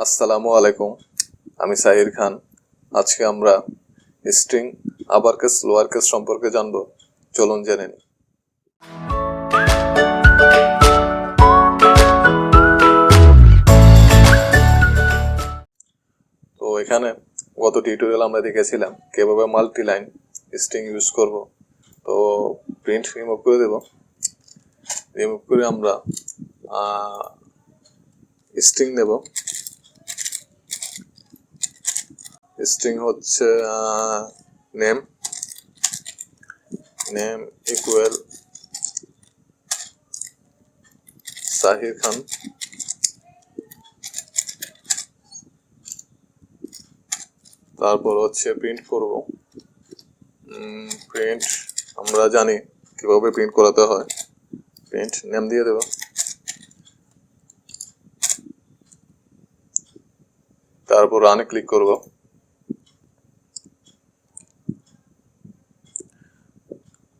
আসসালামু আলাইকুম, আমি সাহির খান। আজকে আমরা স্ট্রিং আপারকেস লোয়ারকেস সম্পর্কে জানব। চলুন জেনে নিই। তো এখানে গত টিউটোরিয়াল আমরা দেখেছিলাম কিভাবে মাল্টি লাইন স্ট্রিং ইউজ করব। তো প্রিন্ট রিমুভ করে দেব। রিমুভ করে আমরা স্ট্রিং নেব। স্ট্রিং হচ্ছে নেম ইকুয়াল সাহির খান, তারপর হচ্ছে প্রিন্ট করব। প্রিন্ট আমরা জানি কিভাবে প্রিন্ট করাতে হয়। প্রিন্ট নেম দিয়ে দেব। তারপর রানে ক্লিক করব।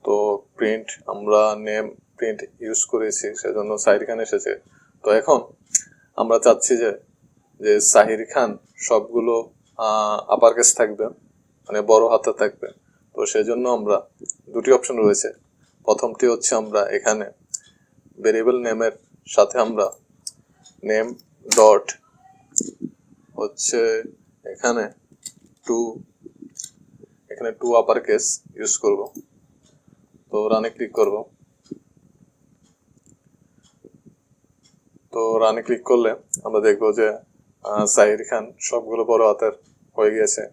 তো প্রিন্ট আমরা নেম প্রিন্ট ইউজ করেছি, সেজন্য সাহির খান এসেছে। তো এখন আমরা চাচ্ছি যে সাহির খান সবগুলো আপার কেস থাকবে, মানে বড় হাতে থাকবে। তো সেজন্য আমরা দুটি অপশন রয়েছে। প্রথমটি হচ্ছে আমরা এখানে ভেরিয়েবল নেমের সাথে আমরা নেম ডট হচ্ছে এখানে টু আপার কেস ইউজ করব। তো রানে ক্লিক করব। তো রানে ক্লিক করলে আমরা দেখবো যে সাহির খান সবগুলো বড় হাতের হয়ে গিয়েছে।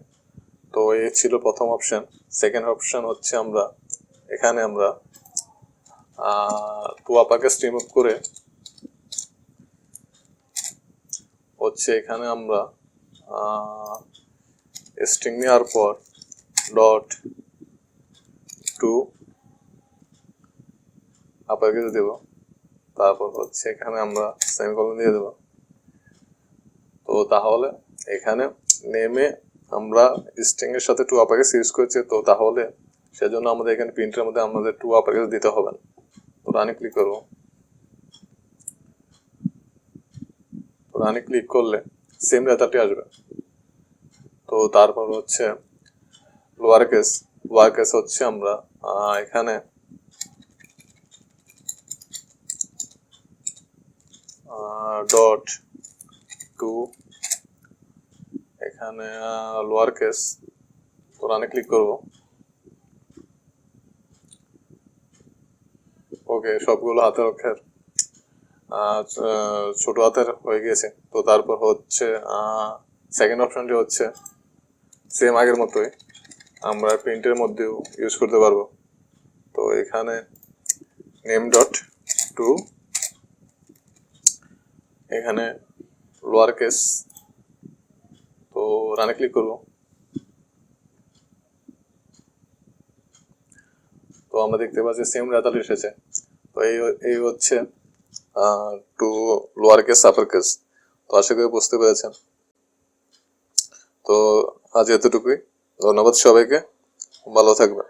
তো এই ছিল প্রথম অপশন। সেকেন্ড অপশন হচ্ছে আমরা এখানে আমরা টু আপার কেস রিমুভ করে হচ্ছে এখানে আমরা স্ট্রিং নেওয়ার পর ডট টু আপার কেস দেব। তারপর হচ্ছে এখানে আমরা সেমিকোলন দিয়ে দেব। তো তাহলে এখানে নেমে আমরা স্ট্রিং এর সাথে টু আপার কেস ইউজ করছি। তো তাহলে সেজন্য আমাদের এখানে প্রিন্টের মধ্যে আমাদের টু আপার কেস দিতে হবে না। তো রানে ক্লিক করব। রানে ক্লিক করলে সেম রেজাল্টই আসবে। তো তারপর হচ্ছে লোয়ার কেস হচ্ছে আমরা এখানে ডট টু এখানে লোয়ার কেস। তো রানে ক্লিক করব। ওকে, সবগুলো হাতের অক্ষর ছোট হাতের হয়ে গিয়েছে। তো তারপর হচ্ছে সেকেন্ড অপশনটি হচ্ছে সেম আগের মতোই আমরা প্রিন্টের মধ্যেও ইউজ করতে পারবো। তো এখানে নেম ডট টু এখানে লোয়ার কেস। তো রানে ক্লিক করব। তো আমরা দেখতে পাচ্ছি সেম রেজাল্ট এসেছে। তো এই হচ্ছে to lower case upper case. তো আশা করি বুঝতে পেরেছেন। তো আজ এতটুকুই। ধন্যবাদ সবাইকে, ভালো থাকবেন।